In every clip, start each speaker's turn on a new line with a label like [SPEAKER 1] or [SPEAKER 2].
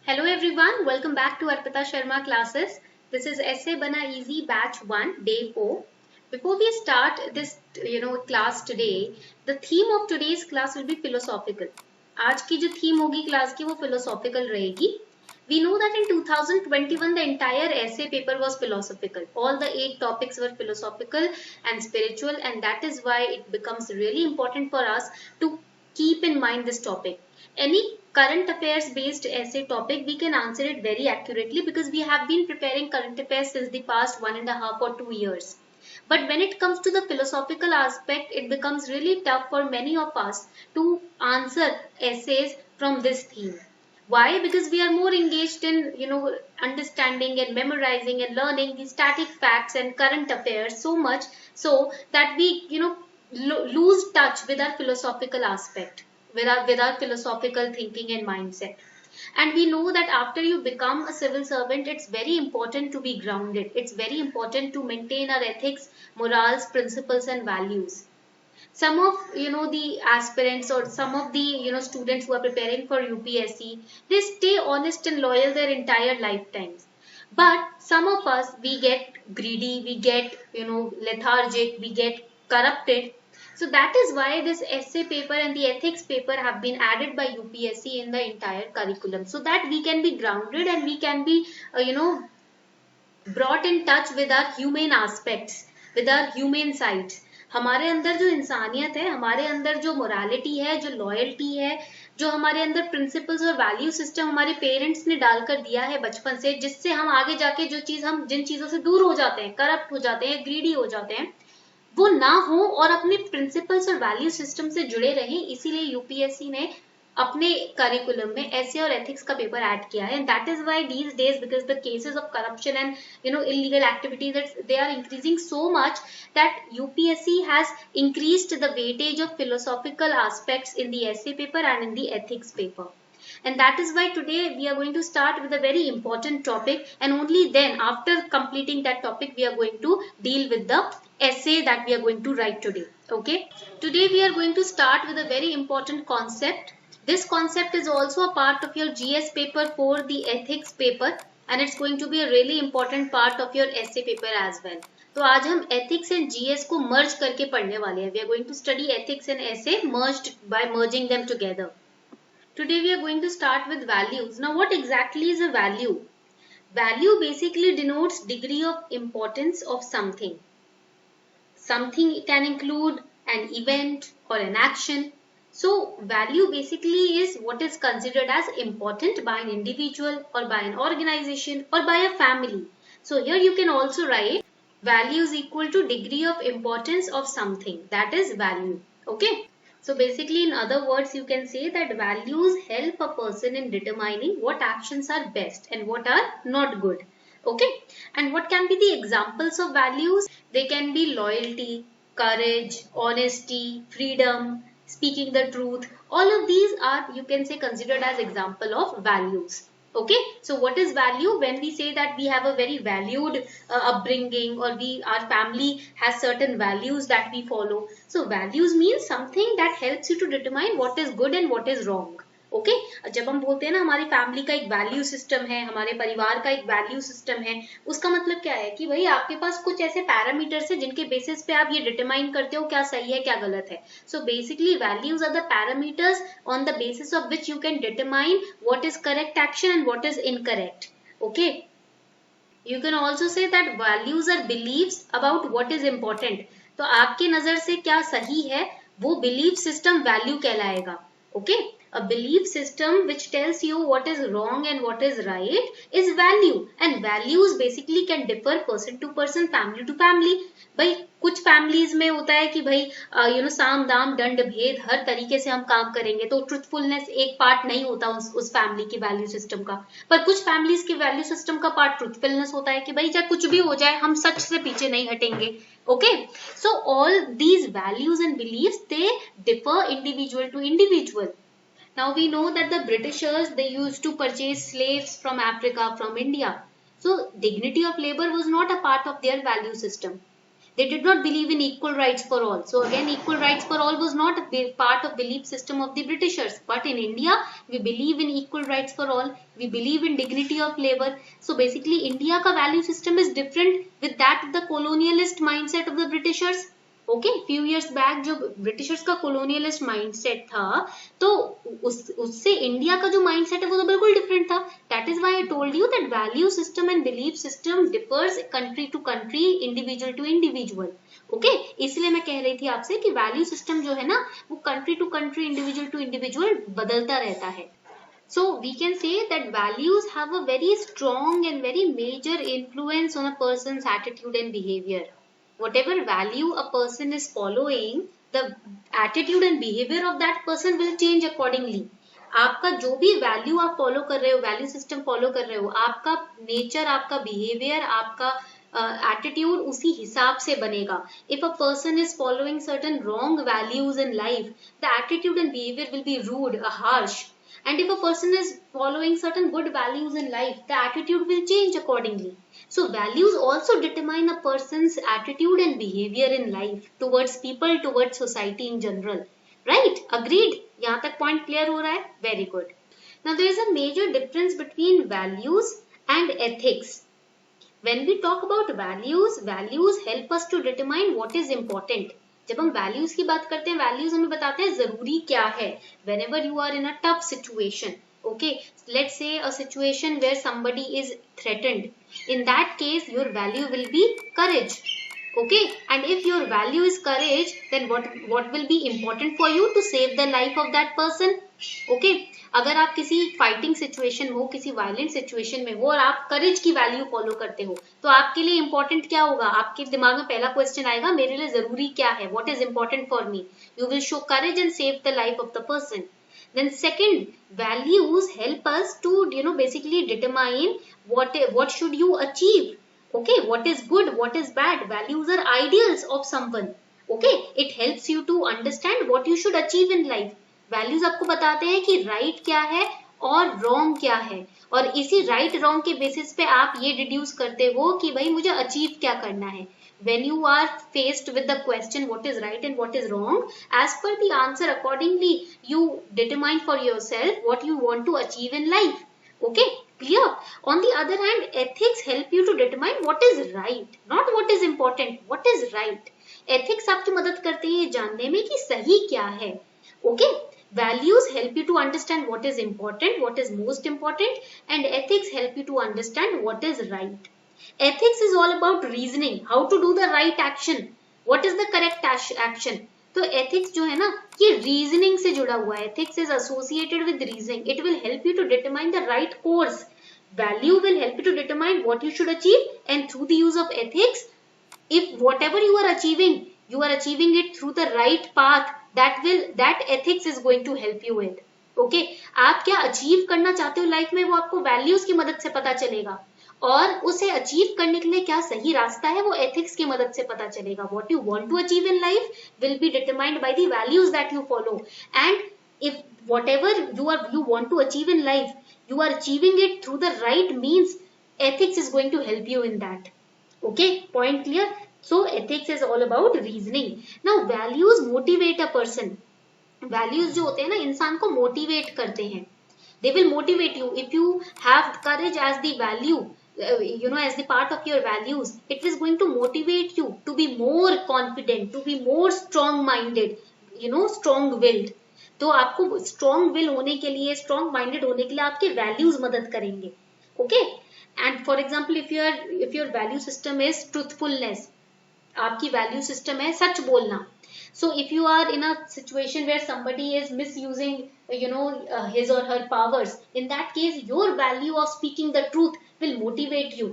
[SPEAKER 1] Hello everyone, welcome back to Arpita Sharma classes. This is Essay Bana Easy Batch 1, Day 4. Before we start this class today, the theme of today's class will be philosophical. आज की जो theme होगी class की वो philosophical रहेगी. We know that in 2021 the entire essay paper was philosophical. All the 8 topics were philosophical and spiritual, and that is why it becomes really important for us to keep in mind this topic. Any current affairs based essay topic, we can answer it very accurately because we have been preparing current affairs since the past 1.5 or 2 years. But when it comes to the philosophical aspect, it becomes really tough for many of us to answer essays from this theme. Why? Because we are more engaged in understanding and memorizing and learning the static facts and current affairs so much so that we lose touch with our philosophical aspect, with our philosophical thinking and mindset. And we know that after you become a civil servant, it's very important to be grounded. It's very important to maintain our ethics, morals, principles and values. Some of the aspirants or some of the students who are preparing for UPSC, they stay honest and loyal their entire lifetimes. But some of us, we get greedy, we get lethargic, we get corrupted. So that is why this essay paper and the ethics paper have been added by UPSC in the entire curriculum, so that we can be grounded and we can be brought in touch with our human aspects, with our human sides. हमारे अंदर जो इंसानियत है, हमारे अंदर जो morality है, जो लॉयल्टी है, जो हमारे अंदर प्रिंसिपल्स और वैल्यू सिस्टम हमारे पेरेंट्स ने डालकर दिया है बचपन से, जिससे हम आगे जाके जिन चीजों से दूर हो जाते हैं, करप्ट हो जाते हैं, ग्रीडी हो जाते हैं, वो ना हो और अपने प्रिंसिपल्स और वैल्यू सिस्टम से जुड़े रहें. इसीलिए यूपीएससी ने अपने करिकुलम में ऐसे और एथिक्स का पेपर ऐड किया है. And that is why these days, because the cases of corruption and illegal activities, they are increasing so much that UPSC has increased the weightage of philosophical aspects in the essay paper and in the ethics paper. And that is why today we are going to start with a very important topic, and only then after completing that topic we are going to deal with the essay that we are going to write today. Okay, today we are going to start with a very important concept. This concept is also a part of your GS paper for the ethics paper, and it's going to be a really important part of your essay paper as well. तो आज हम ethics and GS को merge करके पढ़ने वाले हैं. We are going to study ethics and essay merged by merging them together. Today we are going to start with values. Now what exactly is a value? Value basically denotes degree of importance of something. Something can include an event or an action. So value basically is what is considered as important by an individual or by an organization or by a family. So here you can also write value is equal to degree of importance of something. That is value. Okay. So basically, in other words, you can say that values help a person in determining what actions are best and what are not good. Okay. And what can be the examples of values? They can be loyalty, courage, honesty, freedom, speaking the truth. All of these are, you can say, considered as example of values. Okay, so what is value? When we say that we have a very valued upbringing, or our family has certain values that we follow. So values means something that helps you to determine what is good and what is wrong. Okay जब हम बोलते हैं ना हमारी family का एक value system है, हमारे परिवार का एक वैल्यू सिस्टम है, उसका मतलब क्या है कि भाई आपके पास कुछ ऐसे पैरामीटर्स है जिनके बेसिस पे आप ये डिटरमाइन करते हो क्या सही है क्या गलत है. So basically values are the parameters on the basis of which you can determine what is correct action and what is incorrect. Okay, you can also say that values are beliefs about what is important. तो आपकी नजर से क्या सही है वो belief system value कहलाएगा. ओके, a belief system which tells you what is wrong and what is right is value. And values basically can differ person to person, family to family. भाई कुछ फैमिलीज में होता है कि भाई साम दाम दंड भेद हर तरीके से हम काम करेंगे, तो ट्रुथफुलनेस एक पार्ट नहीं होता उस फैमिली की वैल्यू सिस्टम का. पर कुछ फैमिलीज के वैल्यू सिस्टम का पार्ट ट्रुथफुलनेस होता है कि भाई चाहे कुछ भी हो जाए हम सच से पीछे नहीं हटेंगे. Okay, so all these values and beliefs, they differ individual to individual. Now we know that the Britishers, they used to purchase slaves from Africa, from India. So dignity of labor was not a part of their value system. They did not believe in equal rights for all. So again, equal rights for all was not a part of belief system of the Britishers. But in India, we believe in equal rights for all. We believe in dignity of labor. So basically, India का value system is different with that of the colonialist mindset of the Britishers. Okay, few years back जो Britishers का कोलोनियलिस्ट mindset था, तो उससे India का जो mindset है वो तो बिल्कुल डिफरेंट था. That is why I told you that value system and belief system differs country to country, individual to individual. Okay, इसलिए मैं कह रही थी आपसे कि वैल्यू सिस्टम जो है ना वो country to country, individual to individual बदलता रहता है. So we can say that values have a very strong and very major influence on a person's attitude and behavior. Whatever value a person is following, the attitude and behavior of that person will change accordingly. आपका जो भी value आप follow कर रहे हो, value system follow कर रहे हो, आपका नेचर, आपका बिहेवियर, आपका एटीट्यूड उसी हिसाब से बनेगा. If a person is following certain wrong values in life, the attitude and behaviour will be rude, harsh. And if a person is following certain good values in life, the attitude will change accordingly. So values also determine a person's attitude and behavior in life towards people, towards society in general. Right? Agreed? यहाँ तक point clear हो रहा है? Very good. Now there is a major difference between values and ethics. When we talk about values, values help us to determine what is important. जब हम values की बात करते हैं, वैल्यूज हमें बताते हैं जरूरी क्या है. whenever you are in a tough situation, okay, let's say a situation where somebody is threatened, in that case your value will be courage. Okay, and if your value is courage, then what will be important for you to save the life of that person. Okay, अगर आप किसी fighting situation में हो, किसी violent situation में हो और आप करेज की वैल्यू फॉलो करते हो, तो आपके लिए इंपॉर्टेंट क्या होगा? आपके दिमाग में पहला क्वेश्चन आएगा, मेरे लिए जरूरी क्या है, what is important for me. You will show courage and save the life of the person. Then second, values help us to basically determine what should you achieve. Okay, what is good, what is bad. Values are ideals of someone. Okay, it helps you to understand what you should achieve in life. Values आपको बताते हैं कि right क्या है और wrong क्या है, और इसी राइट रॉन्ग के बेसिस पे आप ये डिड्यूस करते हो कि भाई मुझे अचीव क्या करना है. When you are faced with the question what is right and what is wrong, as per the answer accordingly you determine for yourself what you want to achieve in life. Okay, clear? On the other hand, ethics help you to determine what is right, not what is important, what is right. Ethics आपकी मदद करते हैं जानने में कि सही क्या है. Okay, values help you to understand what is important, what is most important, and ethics help you to understand what is right. Ethics is all about reasoning, how to do the right action, what is the correct action. तो ethics जो है ना ये reasoning से जुड़ा हुआ है. Ethics is associated with reasoning. It will help you to determine the right course. Value will help you to determine what you should achieve, and through the use of ethics, if whatever you are achieving it through the right path, that ethics is going to help you with. Okay, आप क्या achieve करना चाहते हो life में वो आपको values की मदद से पता चलेगा, और उसे अचीव करने के लिए क्या सही रास्ता है वो एथिक्स की मदद से पता चलेगा. What you want to achieve in life will be determined by the values that you follow, and if whatever you want to achieve in life, you are achieving it through the right means, ethics is going to help you in that. Okay, point clear? So ethics is all about reasoning. Now values motivate a person. Values जो होते हैं ना इंसान को motivate करते हैं. They will motivate you if you have courage as the value, as the part of your values. It is going to motivate you to be more confident, to be more strong-minded, strong-willed. तो आपको strong will होने के लिए, strong-minded होने के लिए आपके values मदद करेंगे. Okay? And for example, if your value system is truthfulness, आपकी वैल्यू सिस्टम है सच बोलना. So if you are in a situation where somebody is misusing his or her powers, in that case your value of speaking the truth will motivate you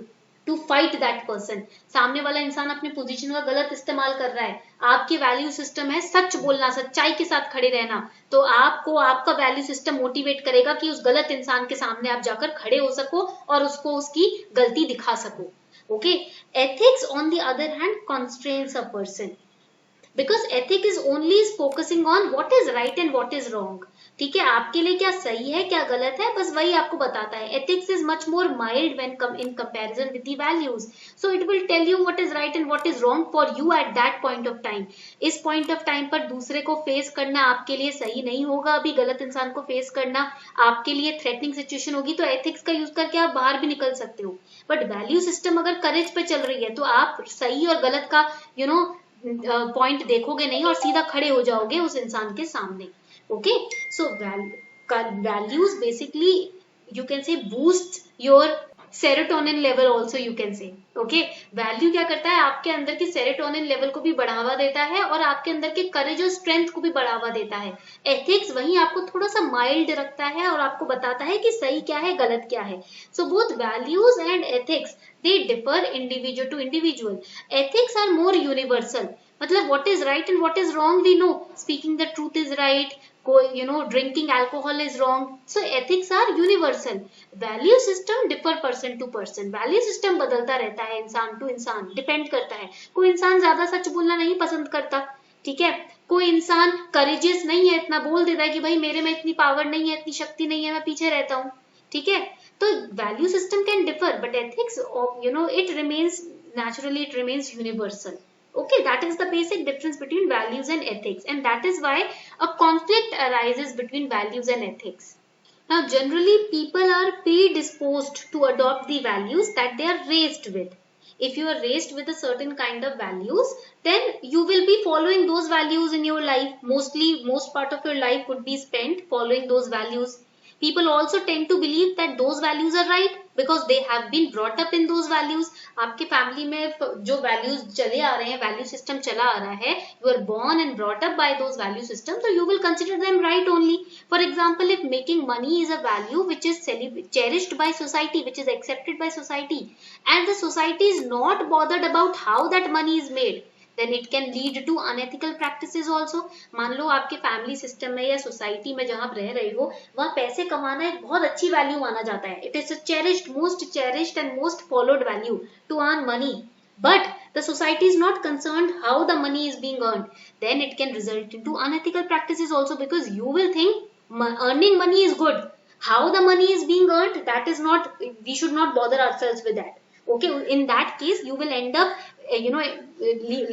[SPEAKER 1] to fight that person. सामने वाला इंसान अपने position का गलत इस्तेमाल कर रहा है, आपकी वैल्यू सिस्टम है सच बोलना, सच्चाई के साथ खड़े रहना, तो आपको आपका वैल्यू सिस्टम मोटिवेट करेगा कि उस गलत इंसान के सामने आप जाकर खड़े हो सको और उसको उसकी गलती दिखा सको. Okay, ethics on the other hand constrains a person, because ethics is only focusing on what is right and what is wrong. ठीक है, आपके लिए क्या सही है क्या गलत है, बस वही आपको बताता है. Ethics is much more mild when in comparison with the values. So it will tell you what is right and what is wrong for you at that point of time. इस पॉइंट ऑफ टाइम पर दूसरे को face करना आपके लिए सही नहीं होगा, अभी गलत इंसान को फेस करना आपके लिए थ्रेटनिंग सिचुएशन होगी, तो एथिक्स का यूज करके आप बाहर भी निकल सकते हो. बट वैल्यू सिस्टम अगर करेज पे चल रही है तो आप सही और गलत का पॉइंट देखोगे नहीं और सीधा खड़े हो जाओगे उस इंसान के सामने. Okay, so values basically you can say boost your serotonin level also you can say. Okay, value क्या करता है, आपके अंदर की सेरोटोनिन लेवल को भी बढ़ावा देता है और आपके अंदर के करेज और स्ट्रेंथ को भी बढ़ावा देता है. एथिक्स वहीं आपको थोड़ा सा माइल्ड रखता है और आपको बताता है कि सही क्या है गलत क्या है. So both values and ethics they differ individual to individual. Ethics are more universal, मतलब what is right and what is wrong we know. Speaking the truth is right, drinking alcohol is wrong. So ethics are universal. Value system differ person to person. Value system बदलता रहता है इंसान to इंसान, depend करता है. कोई इंसान ज्यादा सच बोलना नहीं पसंद करता, ठीक है, कोई इंसान करेजियस नहीं है, इतना बोल देता है कि भाई मेरे में इतनी पावर नहीं है, इतनी शक्ति नहीं है, मैं पीछे रहता हूँ, ठीक है. तो value system can differ but ethics it remains naturally, it remains universal. Okay, that is the basic difference between values and ethics, and that is why a conflict arises between values and ethics. Now, generally people are predisposed to adopt the values that they are raised with. If you are raised with a certain kind of values, then you will be following those values in your life. Most part of your life would be spent following those values. People also tend to believe that those values are right because they have been brought up in those values. आपके family में जो values चले आ रहे हैं, value system चला आ रहा है, you are born and brought up by those value systems, so you will consider them right only. For example, if making money is a value which is cherished by society, which is accepted by society, and the society is not bothered about how that money is made, then it can lead to unethical practices also. मान लो आपके family system में या society में जहां आप रह रहे हो, वहां पैसे कमाना एक बहुत अच्छी वैल्यू माना जाता है. It is most cherished and most followed value to earn money. But the society is not concerned how the money is being earned. Then it can result into unethical practices also, because you will think earning money is good. How the money is being earned, that is not, we should not bother ourselves with that. Okay, in that case you will end up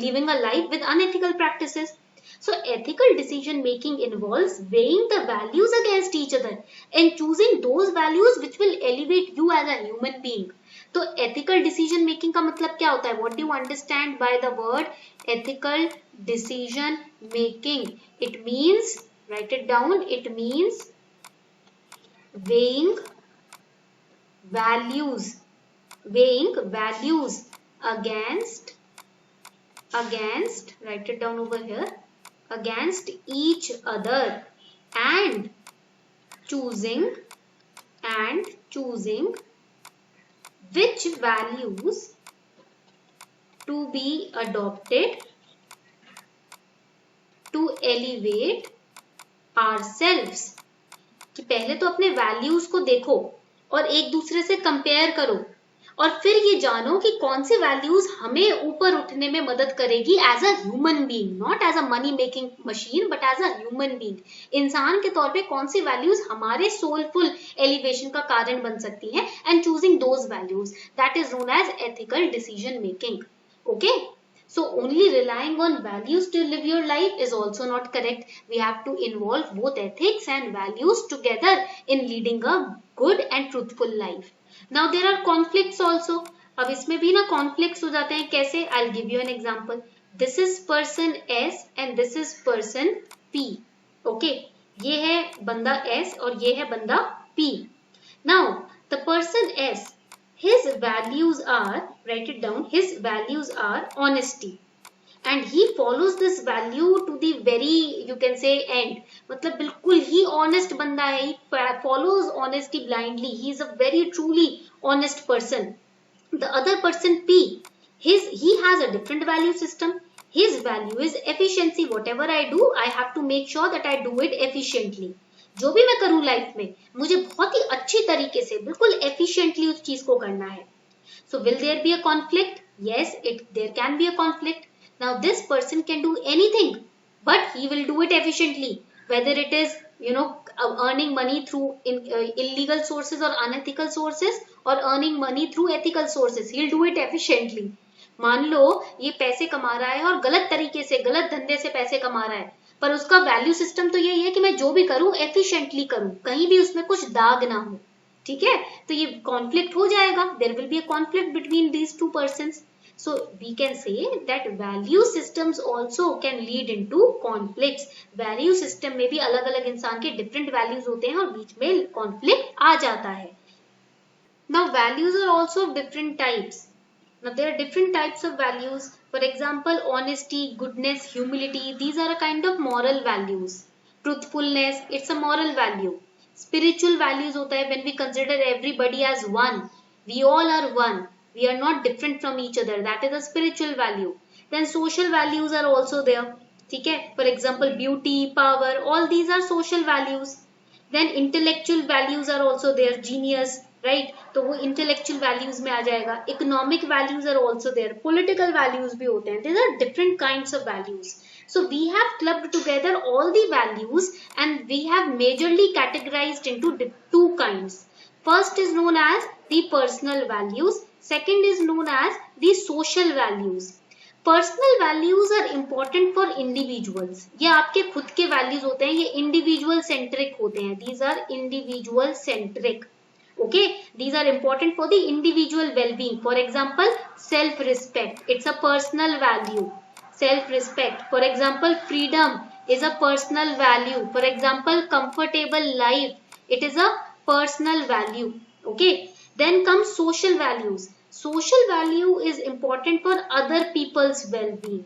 [SPEAKER 1] living a life with unethical practices. So ethical decision making involves weighing the values against each other and choosing those values which will elevate you as a human being. तो ethical decision making का मतलब क्या होता है? What do you understand by the word ethical decision making? It means, write it down, it means weighing values against, write it down over here, against each other, and choosing which values to be adopted to elevate ourselves. कि पहले तो अपने values को देखो और एक दूसरे से कंपेयर करो और फिर ये जानो कि कौन सी वैल्यूज हमें ऊपर उठने में मदद करेगी as a human being, not as a money making machine but as a human being. इंसान के तौर पे कौन सी वैल्यूज हमारे सोलफुल एलिवेशन का कारण बन सकती हैं, and choosing those values, that is known as ethical decision making. Okay, so only relying on values to live your life is also not correct. We have to involve both ethics and values together in leading a good and truthful life. Now there are conflicts also. अब इसमें भी ना conflicts हो जाते हैं. कैसे? I'll give you an example. This is person S and this is person P. Okay, ये है बंदा S और ये है बंदा P. Now the person S, his values are, write it down, his values are honesty, and he follows this value to the very, you can say, end. मतलब बिल्कुल ही honest बंदा है, he follows honesty blindly, he is a very truly honest person. The other person P, he has a different value system. His value is efficiency. Whatever I do, I have to make sure that I do it efficiently. जो भी मैं करूं life में, मुझे बहुत ही अच्छी तरीके से बिल्कुल एफिशिएंटली उस चीज को करना है. So will there be a conflict? Yes, there can be a conflict. Now this person can do anything, but he will do it efficiently. Whether it is earning money through illegal sources or unethical sources, or earning money through ethical sources. He'll do it efficiently. मान लो ये पैसे कमा रहा है और गलत तरीके से, गलत धंधे से पैसे कमा रहा है, पर उसका वैल्यू सिस्टम तो यही है कि मैं जो भी करूं एफिशिएंटली करूं, कहीं भी उसमें कुछ दाग ना हो, ठीक है? तो ये कॉन्फ्लिक्ट हो जाएगा, there will be a conflict between these two persons. So we can say that value systems also can lead into conflicts. Value system में भी अलग अलग इंसान के different values होते हैं और बीच में conflict आ जाता है. Now values are also of different types. Now there are different types of values. For example, honesty, goodness, humility, these are a kind of moral values. Truthfulness, it's a moral value. Spiritual values होता है when we consider everybody as one. We all are one. We are not different from each other. That is a spiritual value. Then social values are also there. ठीक है? For example, beauty, power, all these are social values. Then intellectual values are also there. Genius, right? तो वो intellectual values में आ जाएगा. Economic values are also there. Political values भी होते हैं. These are different kinds of values. So we have clubbed together all the values and we have majorly categorized into two kinds. First is known as the personal values. Second is known as the social values. Personal values are important for individuals. ये आपके खुद के values होते हैं, ये individual centric होते हैं. These are individual centric. Okay, these are important for the individual well-being. For example, self-respect. It's a personal value. Self-respect. For example, freedom is a personal value. For example, comfortable life. It is a personal value. Okay. Then comes social values. Social value is important for other people's well-being.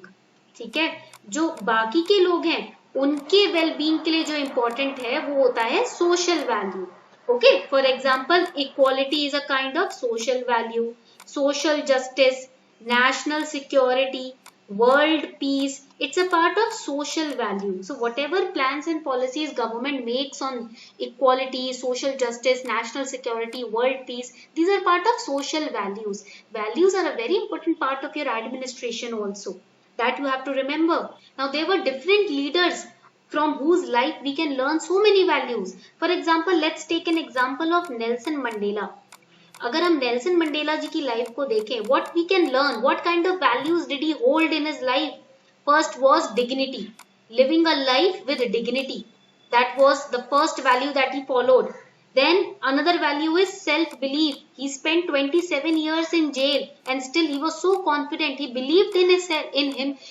[SPEAKER 1] ठीक है? जो बाकी के लोग हैं उनके well-being के लिए जो important है वो होता है social value. Okay? For example, equality is a kind of social value. Social justice, national security, world peace, it's a part of social value. So whatever plans and policies government makes on equality, social justice, national security, world peace, these are part of social values. Values are a very important part of your administration also, that you have to remember. Now there were different leaders from whose life we can learn so many values. For example, let's take an example of Nelson Mandela. अगर हम Nelson Mandela जी की life को देखें, what we can learn, what kind of values did he hold in his life? First was dignity, living a life with dignity. That was the first value that he followed. Then another value is self-belief. He spent 27 years in jail and still he was so confident. He believed in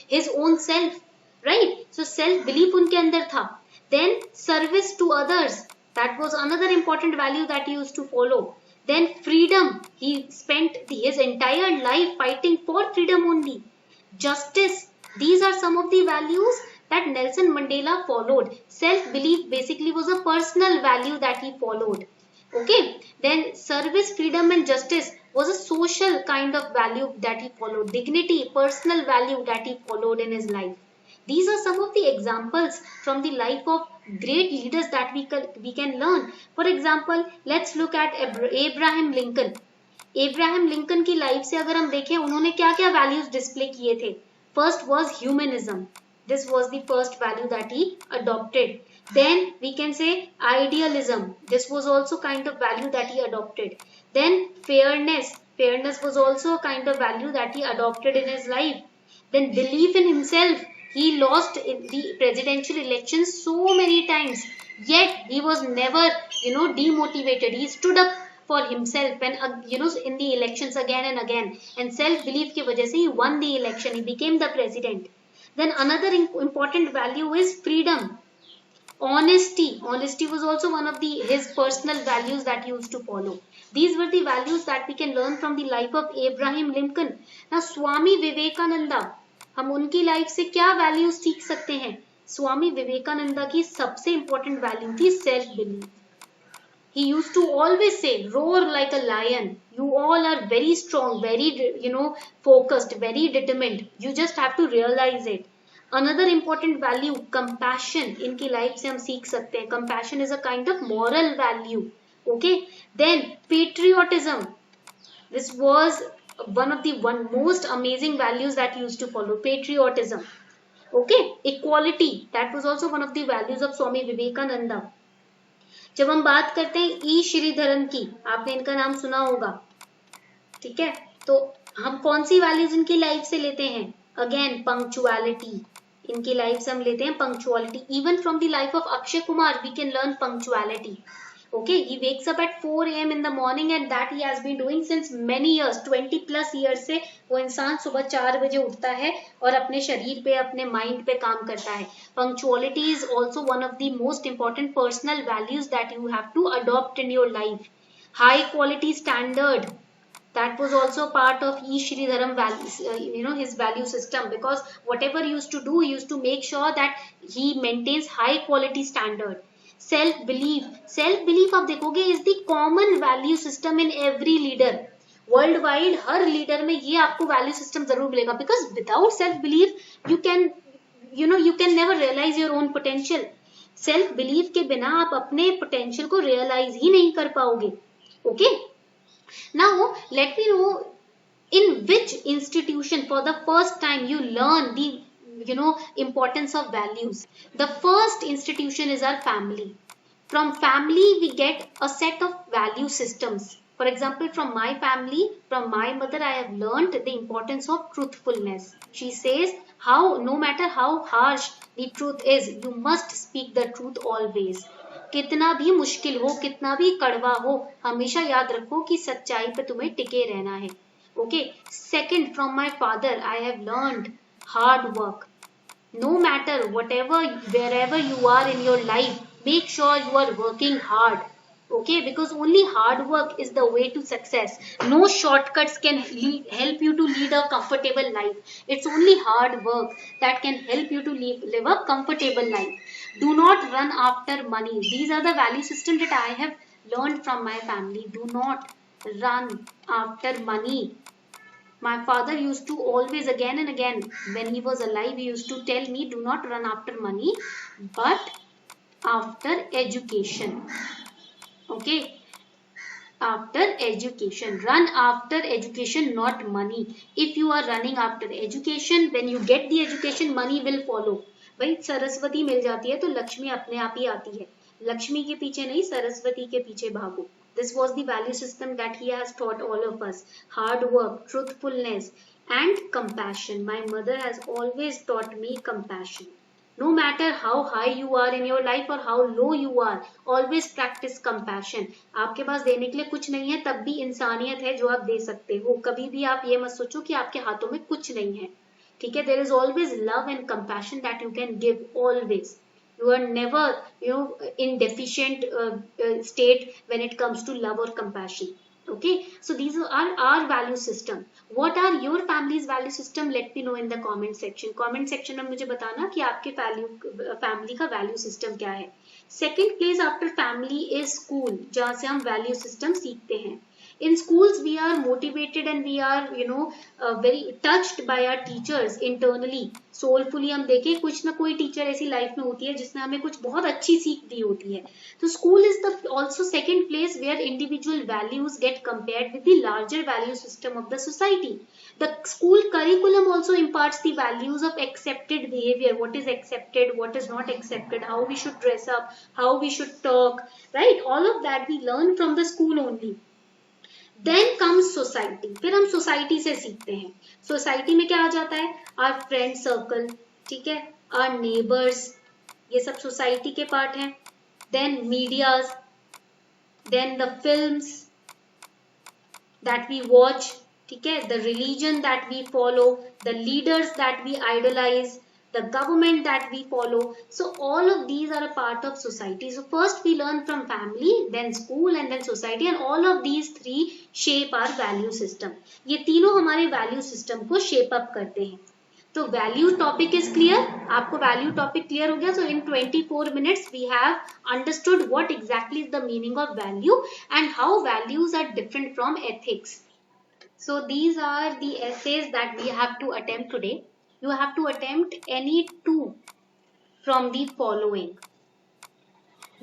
[SPEAKER 1] his own self, right? So self-belief उनके अंदर था. Then service to others. That was another important value that he used to follow. Then freedom. He spent his entire life fighting for freedom only. Justice. These are some of the values that Nelson Mandela followed. Self-belief basically was a personal value that he followed. Okay. Then service, freedom and justice was a social kind of value that he followed. Dignity, personal value that he followed in his life. These are some of the examples from the life of great leaders that we can learn. For example, let's look at Abraham Lincoln. Abraham Lincoln की life से अगर हम देखें उन्होंने क्या क्या values display किए थे. First was humanism. This was the first value that he adopted. Then we can say idealism. This was also kind of value that he adopted. Then fairness. Fairness was also a kind of value that he adopted in his life. Then belief in himself. He lost the presidential elections so many times, yet he was never, demotivated. He stood up for himself and, in the elections again and again. And self-belief की वजह से he won the election. He became the president. Then another important value is freedom. Honesty. Honesty was also one of his personal values that he used to follow. These were the values that we can learn from the life of Abraham Lincoln. Now Swami Vivekananda. हम उनकी life से क्या values सीख सकते हैं? स्वामी विवेकानंदा की सबसे important value थी self belief. He used to always say, roar like a lion. You all are very strong, very, focused, very determined. You just have to realize it. Another important value, compassion. इनकी life से हम सीख सकते हैं. Compassion is a kind of moral value. Okay. Then patriotism. This was one of the most amazing values that he used to follow. Patriotism. Okay, equality, that was also one of the values of Swami Vivekananda. जब हम बात करते हैं ई श्रीधरन की, आपने इनका नाम सुना होगा, ठीक है, तो हम कौन सी वैल्यूज इनकी लाइफ से लेते हैं? अगेन पंक्चुअलिटी, इनकी लाइफ से हम लेते हैं punctuality. Even from the life of Akshay Kumar we can learn punctuality. Okay, he wakes up at 4 a.m. in the morning and that he has been doing since many years, 20 plus years से वो इंसान सुबह 4 बजे उठता है और अपने शरीर पे, अपने माइंड पे काम करता है। Punctuality is also one of the most important personal values that you have to adopt in your life. High quality standard, that was also part of E. Sridharam values, his value system, because whatever he used to do, he used to make sure that he maintains high quality standard. Self belief, self belief आप देखोगे is the common value system in every leader. Worldwide हर leader में ये आपको value system जरूर मिलेगा, because without self belief you can never realise your own potential. Self belief के बिना आप अपने पोटेंशियल को रियलाइज ही नहीं कर पाओगे। Okay, now let me know in which institution for the first time you learn the importance of values. The first institution is our family. From family we get a set of value systems. For example, from my family, from my mother, I have learned the importance of truthfulness. She says how no matter how harsh the truth is, you must speak the truth always. कितना भी मुश्किल हो, कितना भी कड़वा हो, हमेशा याद रखो कि सच्चाई पे तुम्हें टिके रहना है। Okay, second, from my father I have learned hard work. No matter whatever, wherever you are in your life, make sure you are working hard. Okay, because only hard work is the way to success. No shortcuts can help you to lead a comfortable life. It's only hard work that can help you to live a comfortable life. Do not run after money. These are the value systems that I have learned from my family. Do not run after money. My father used to always, again and again, when he was alive, he used to tell me, do not run after money, but after education. Okay, after education, run after education, not money. If you are running after education, when you get the education, money will follow. भाई सरस्वती मिल जाती है तो लक्ष्मी अपने आप ही आती है। लक्ष्मी के पीछे नहीं, सरस्वती के पीछे भागो। This was the value system that he has taught all of us. Hard work, truthfulness, and compassion. My mother has always taught me compassion. No matter how high you are in your life or how low you are, always practice compassion. आपके पास देने के लिए कुछ नहीं है, तब भी इंसानियत है जो आप दे सकते हो। कभी भी आप ये मत सोचो कि आपके हाथों में कुछ नहीं है, ठीक है? There is always love and compassion that you can give always. You are never in deficient state when it comes to love or compassion. Okay, so these are our value system. What are your family's value system? Let me know in the comment section. Comment section में मुझे बताना कि आपके family का value system क्या है। Second place after family is school, जहाँ से हम value system सीखते हैं। In schools we are motivated and we are very touched by our teachers internally. soulfully हम देखें, कुछ ना कोई टीचर ऐसी लाइफ में होती है जिसने हमें कुछ बहुत अच्छी सीख दी होती है। तो school is the also second place where individual values get compared with the larger value system of the society. The school curriculum also imparts the values of accepted behavior. What is accepted, what is not accepted, how we should dress up, how we should talk, right? All of that we learn from the school only. Then comes society. फिर हम society से सीखते हैं। Society में क्या आ जाता है? Our friend circle, ठीक है, आवर नेबर्स, ये सब सोसाइटी के पार्ट हैं। Then medias, then the films that we watch, ठीक है, the religion that we follow, the leaders that we idolise, the government that we follow. So all of these are a part of society. So first we learn from family, then school and then society, and all of these three shape our value system. ये तीनों हमारे value system को shape up करते हैं। तो value topic is clear? आपको value topic clear हो गया? So in 24 minutes we have understood what exactly is the meaning of value and how values are different from ethics. So these are the essays that we have to attempt today. You have to attempt any two from the following.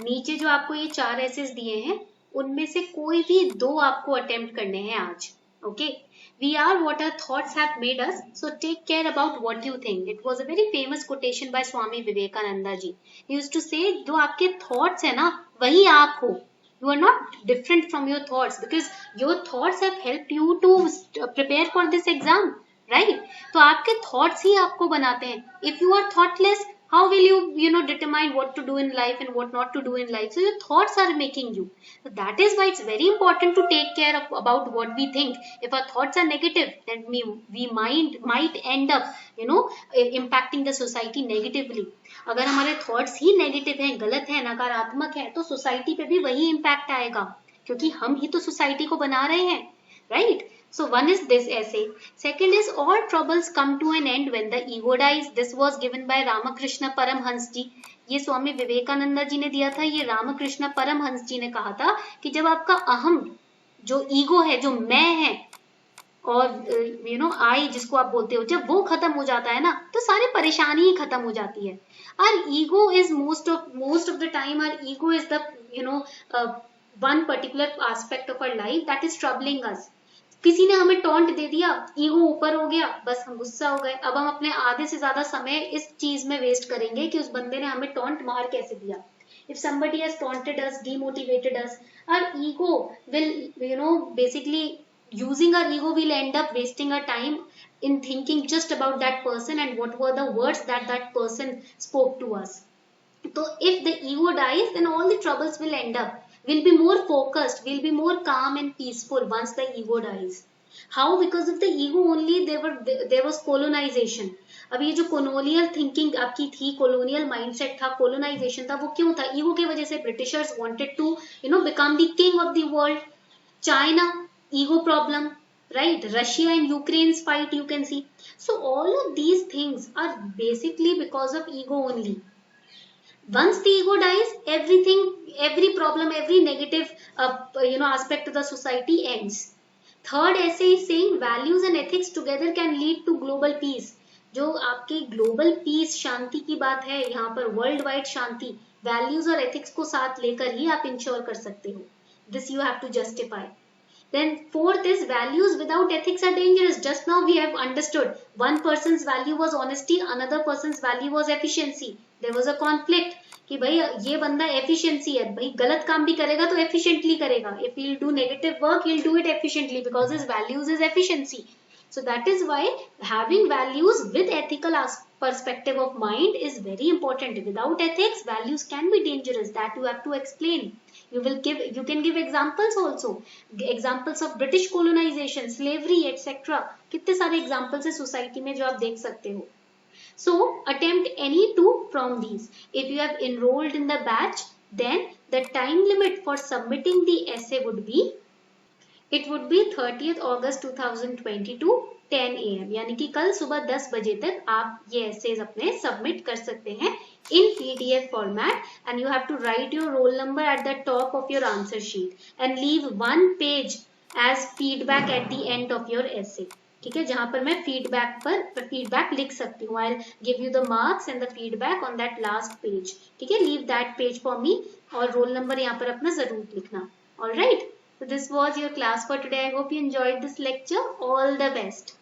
[SPEAKER 1] नीचे जो आपको ये 4 essays दिए हैं, उनमें से कोई भी 2 आपको attempt करने हैं आज, Okay, we are what our thoughts have made us, so take care about what you think. It was a very famous quotation by Swami Vivekananda ji. He used to say, जो आपके thoughts है ना, वही आप हो. You are not different from your thoughts because your thoughts have helped you to prepare for this exam, right? तो आपके thoughts ही आपको बनाते हैं. If you are thoughtless, how will you determine what to do in life and what not to do in life? So your thoughts are making you. So that is why it's very important to take care of about what we think. If our thoughts are negative, then we might end up impacting the society negatively. अगर हमारे thoughts ही negative हैं, गलत हैं, नकारात्मक हैं, तो society पे भी वही impact आएगा, क्योंकि हम ही तो society को बना रहे हैं, right? So one is this essay. Second is all troubles come to an end when the ego dies. This was given by Ramakrishna Paramhans ji. ये स्वामी विवेकानंद जी ने दिया था. ये रामकृष्ण परमहंस जी ने कहा था कि जब आपका अहम जो ईगो है, जो मैं है, और आई जिसको आप बोलते हो, जब वो खत्म हो जाता है ना, तो सारी परेशानी ही खत्म हो जाती है. Our ego is most of the time, our ego is the one particular aspect of our life that is troubling us. किसी ने हमें टॉन्ट दे दिया, ईगो ऊपर हो गया, बस हम गुस्सा हो गए. अब हम अपने आधे से ज्यादा समय इस चीज में वेस्ट करेंगे कि उस बंदे ने हमें टॉन्ट मार कैसे दिया. If somebody has taunted us, demotivated us, our ego will, basically using our ego, will end up wasting our time in thinking just about that person and what were the words that person spoke to us. So if the ego dies, then all the troubles will end up. We'll be more focused, we'll be more calm and peaceful once the ego dies. How? Because of the ego only there was colonization. अब ये जो colonial thinking आपकी थी, colonial mindset था, colonization था, वो क्यों था? ego की वजह से Britishers wanted to become the king of the world. China, ego problem, right? Russia and Ukraine's fight, you can see. So all of these things are basically because of ego only. Once the ego dies, every problem, every negative aspect of the society ends. Third essay is saying values and ethics together can lead to global peace. जो आपके global peace, शांति की बात है यहाँ पर, world wide शांति, values और ethics को साथ लेकर ही आप ensure कर सकते हो. This you have to justify. Then fourth is values without ethics are dangerous. Just now we have understood one person's value was honesty, another person's value was efficiency. There was a conflict कि भाई ये बंदा efficiency है, भाई गलत काम भी करेगा तो efficiently करेगा. If he'll do negative work, he'll do it efficiently because his values is efficiency. So that is why having values with ethical perspective of mind is very important. Without ethics, values can be dangerous. That you have to explain. You can give examples also. Examples of British colonization, slavery, etc. कितने सारे examples है society में जो आप देख सकते हो. So attempt any two from these. If you have enrolled in the batch, then the time limit for submitting the essay would be 30th August 2022 10 AM. यानी कि कल सुबह 10 बजे तक आप ये essays अपने submit कर सकते हैं in PDF format, and you have to write your roll number at the top of your answer sheet and leave one page as feedback at the end of your essay. ठीक है, जहां पर मैं feedback लिख सकती हूँ. I'll give you the marks and the feedback on that last page. ठीक है, leave that page for me और roll number यहाँ पर अपना जरूर लिखना. All right. So this was your class for today. I hope you enjoyed this lecture. All the best.